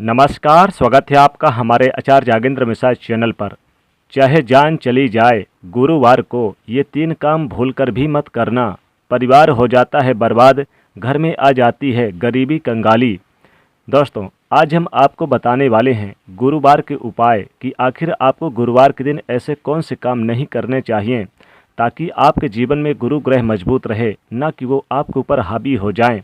नमस्कार, स्वागत है आपका हमारे आचार्य जागेंद्र मिश्रा चैनल पर। चाहे जान चली जाए गुरुवार को ये 3 काम भूलकर भी मत करना। परिवार हो जाता है बर्बाद, घर में आ जाती है गरीबी कंगाली। दोस्तों, आज हम आपको बताने वाले हैं गुरुवार के उपाय कि आखिर आपको गुरुवार के दिन ऐसे कौन से काम नहीं करने चाहिए ताकि आपके जीवन में गुरु ग्रह मजबूत रहे, न कि वो आपके ऊपर हावी हो जाएं।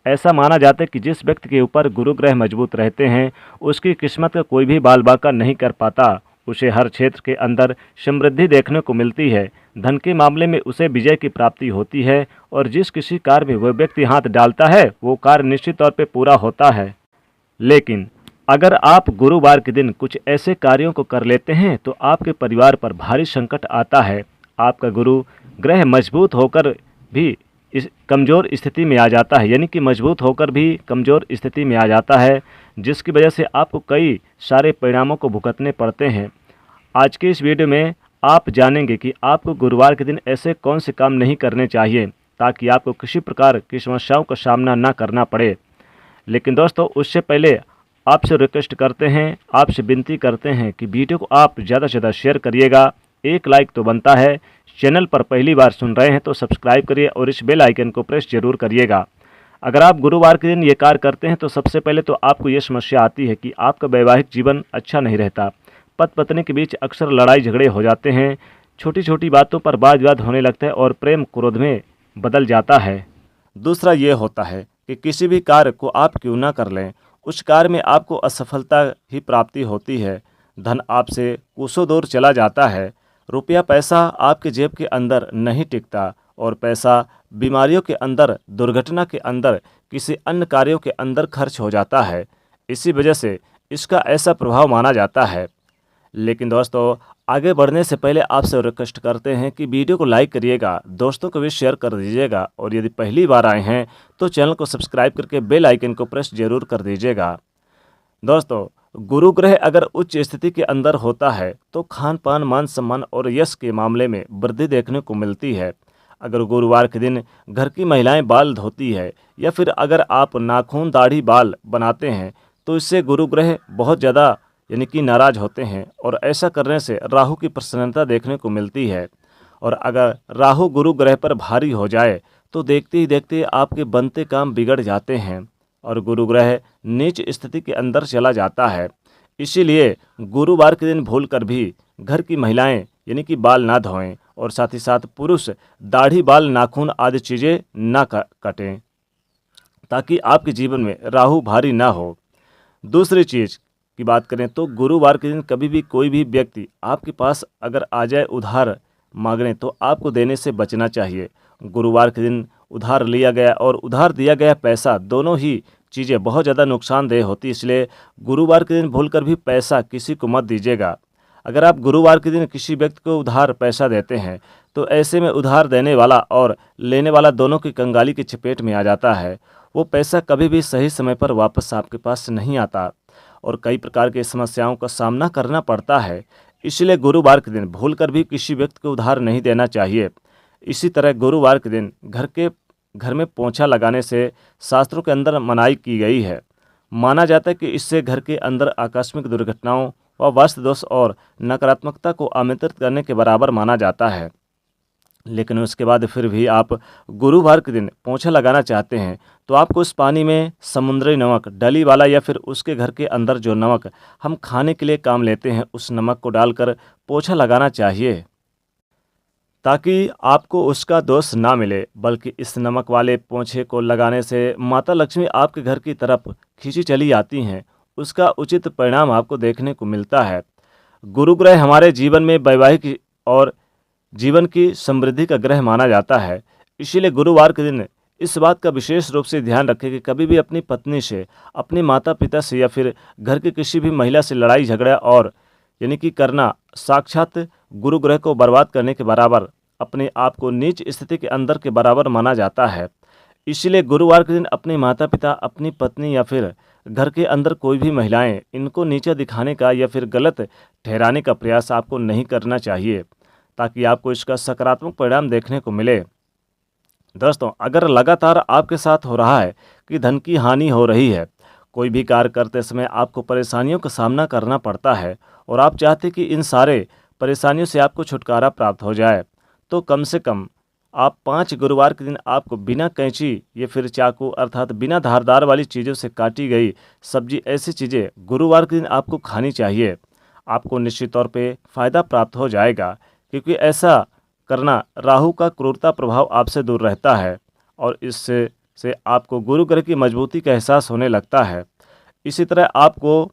ऐसा माना जाता है कि जिस व्यक्ति के ऊपर गुरु ग्रह मजबूत रहते हैं उसकी किस्मत का कोई भी बाल बाका नहीं कर पाता। उसे हर क्षेत्र के अंदर समृद्धि देखने को मिलती है। धन के मामले में उसे विजय की प्राप्ति होती है और जिस किसी कार्य में वह व्यक्ति हाथ डालता है वो कार्य निश्चित तौर पर पूरा होता है। लेकिन अगर आप गुरुवार के दिन कुछ ऐसे कार्यों को कर लेते हैं तो आपके परिवार पर भारी संकट आता है। आपका गुरु ग्रह मजबूत होकर भी इस कमज़ोर स्थिति में आ जाता है, यानी कि मजबूत होकर भी कमज़ोर स्थिति में आ जाता है, जिसकी वजह से आपको कई सारे परिणामों को भुगतने पड़ते हैं। आज के इस वीडियो में आप जानेंगे कि आपको गुरुवार के दिन ऐसे कौन से काम नहीं करने चाहिए ताकि आपको किसी प्रकार की समस्याओं का सामना ना करना पड़े। लेकिन दोस्तों, उससे पहले आपसे रिक्वेस्ट करते हैं, आपसे विनती करते हैं कि वीडियो को आप ज़्यादा से ज़्यादा शेयर करिएगा। एक लाइक तो बनता है। चैनल पर पहली बार सुन रहे हैं तो सब्सक्राइब करिए और इस बेल आइकन को प्रेस जरूर करिएगा। अगर आप गुरुवार के दिन ये कार्य करते हैं तो सबसे पहले तो आपको ये समस्या आती है कि आपका वैवाहिक जीवन अच्छा नहीं रहता। पति पत्नी के बीच अक्सर लड़ाई झगड़े हो जाते हैं। छोटी छोटी बातों पर वाद विवाद होने लगता है और प्रेम क्रोध में बदल जाता है। दूसरा ये होता है कि किसी भी कार्य को आप क्यों ना कर लें, उस कार्य में आपको असफलता ही प्राप्ति होती है। धन आपसे कोसों दूर चला जाता है। रुपया पैसा आपके जेब के अंदर नहीं टिकता और पैसा बीमारियों के अंदर, दुर्घटना के अंदर, किसी अन्य कार्यों के अंदर खर्च हो जाता है। इसी वजह से इसका ऐसा प्रभाव माना जाता है। लेकिन दोस्तों, आगे बढ़ने से पहले आपसे रिक्वेस्ट करते हैं कि वीडियो को लाइक करिएगा, दोस्तों को भी शेयर कर दीजिएगा और यदि पहली बार आए हैं तो चैनल को सब्सक्राइब करके बेल आइकन को प्रेस जरूर कर दीजिएगा। दोस्तों, गुरु ग्रह अगर उच्च स्थिति के अंदर होता है तो खान पान, मान सम्मान और यश के मामले में वृद्धि देखने को मिलती है। अगर गुरुवार के दिन घर की महिलाएं बाल धोती है या फिर अगर आप नाखून, दाढ़ी, बाल बनाते हैं तो इससे गुरु ग्रह बहुत ज़्यादा यानी कि नाराज होते हैं और ऐसा करने से राहु की प्रसन्नता देखने को मिलती है। और अगर राहु गुरु ग्रह पर भारी हो जाए तो देखते ही देखते आपके बनते काम बिगड़ जाते हैं और गुरु ग्रह नीच स्थिति के अंदर चला जाता है। इसीलिए गुरुवार के दिन भूलकर भी घर की महिलाएं यानी कि बाल ना धोएं और साथ ही साथ पुरुष दाढ़ी, बाल, नाखून आदि चीज़ें ना कटें ताकि आपके जीवन में राहु भारी ना हो। दूसरी चीज़ की बात करें तो गुरुवार के दिन कभी भी कोई भी व्यक्ति आपके पास अगर आ जाए उधार मांगने तो आपको देने से बचना चाहिए। गुरुवार के दिन उधार लिया गया और उधार दिया गया पैसा, दोनों ही चीज़ें बहुत ज़्यादा नुकसानदेह होती, इसलिए गुरुवार के दिन भूलकर भी पैसा किसी को मत दीजिएगा। अगर आप गुरुवार के दिन किसी व्यक्ति को उधार पैसा देते हैं तो ऐसे में उधार देने वाला और लेने वाला दोनों की कंगाली की चपेट में आ जाता है। वो पैसा कभी भी सही समय पर वापस आपके पास नहीं आता और कई प्रकार की समस्याओं का सामना करना पड़ता है। इसलिए गुरुवार के दिन भूलकर भी किसी व्यक्ति को उधार नहीं देना चाहिए। इसी तरह गुरुवार के दिन घर में पोंछा लगाने से शास्त्रों के अंदर मनाही की गई है। माना जाता है कि इससे घर के अंदर आकस्मिक दुर्घटनाओं व वास्तु दोष और नकारात्मकता को आमंत्रित करने के बराबर माना जाता है। लेकिन उसके बाद फिर भी आप गुरुवार के दिन पोंछा लगाना चाहते हैं तो आपको उस पानी में समुद्री नमक, डली वाला या फिर उसके घर के अंदर जो नमक हम खाने के लिए काम लेते हैं उस नमक को डालकर पोंछा लगाना चाहिए ताकि आपको उसका दोष ना मिले। बल्कि इस नमक वाले पोंछे को लगाने से माता लक्ष्मी आपके घर की तरफ खींची चली आती हैं। उसका उचित परिणाम आपको देखने को मिलता है। गुरु ग्रह हमारे जीवन में वैवाहिक और जीवन की समृद्धि का ग्रह माना जाता है। इसीलिए गुरुवार के दिन इस बात का विशेष रूप से ध्यान रखें कि कभी भी अपनी पत्नी से, अपने माता पिता से या फिर घर की किसी भी महिला से लड़ाई झगड़ा और यानी कि करना साक्षात गुरु ग्रह को बर्बाद करने के बराबर, अपने आप को नीच स्थिति के अंदर के बराबर माना जाता है। इसीलिए गुरुवार के दिन अपने माता पिता, अपनी पत्नी या फिर घर के अंदर कोई भी महिलाएं, इनको नीचा दिखाने का या फिर गलत ठहराने का प्रयास आपको नहीं करना चाहिए ताकि आपको इसका सकारात्मक परिणाम देखने को मिले। दोस्तों, अगर लगातार आपके साथ हो रहा है कि धन की हानि हो रही है, कोई भी कार्य करते समय आपको परेशानियों का सामना करना पड़ता है और आप चाहते कि इन सारे परेशानियों से आपको छुटकारा प्राप्त हो जाए, तो कम से कम आप 5 गुरुवार के दिन आपको बिना कैंची या फिर चाकू अर्थात बिना धारदार वाली चीज़ों से काटी गई सब्जी, ऐसी चीज़ें गुरुवार के दिन आपको खानी चाहिए। आपको निश्चित तौर पे फ़ायदा प्राप्त हो जाएगा, क्योंकि ऐसा करना राहु का क्रूरता प्रभाव आपसे दूर रहता है और इससे आपको गुरु ग्रह की मजबूती का एहसास होने लगता है। इसी तरह आपको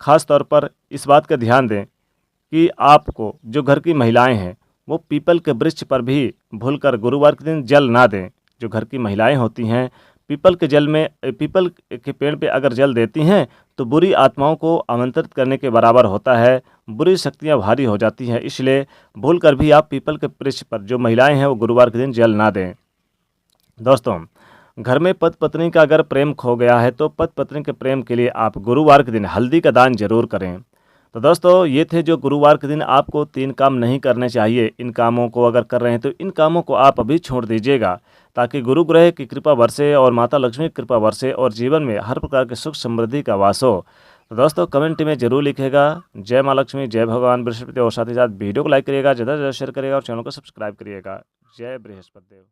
खास तौर पर इस बात का ध्यान दें कि आपको जो घर की महिलाएं हैं वो पीपल के वृक्ष पर भी भूलकर गुरुवार के दिन जल ना दें। जो घर की महिलाएं होती हैं पीपल के पेड़ पे अगर जल देती हैं तो बुरी आत्माओं को आमंत्रित करने के बराबर होता है, बुरी शक्तियां भारी हो जाती हैं। इसलिए भूलकर भी आप पीपल के वृक्ष पर जो महिलाएं हैं वो गुरुवार के दिन जल ना दें। दोस्तों, घर में पति पत्नी का अगर प्रेम खो गया है तो पति पत्नी के प्रेम के लिए आप गुरुवार के दिन हल्दी का दान जरूर करें। तो दोस्तों, ये थे जो गुरुवार के दिन आपको 3 काम नहीं करने चाहिए। इन कामों को अगर कर रहे हैं तो इन कामों को आप अभी छोड़ दीजिएगा, ताकि गुरु ग्रह की कृपा बरसे और माता लक्ष्मी की कृपा बरसे और जीवन में हर प्रकार के सुख समृद्धि का वास हो। तो दोस्तों, कमेंट में जरूर लिखिएगा जय माँ लक्ष्मी, जय भगवान बृहस्पति, और साथ ही साथ वीडियो को लाइक करिएगा, ज़्यादा से ज़्यादा शेयर करिएगा और चैनल को सब्सक्राइब करिएगा। जय बृहस्पति देव।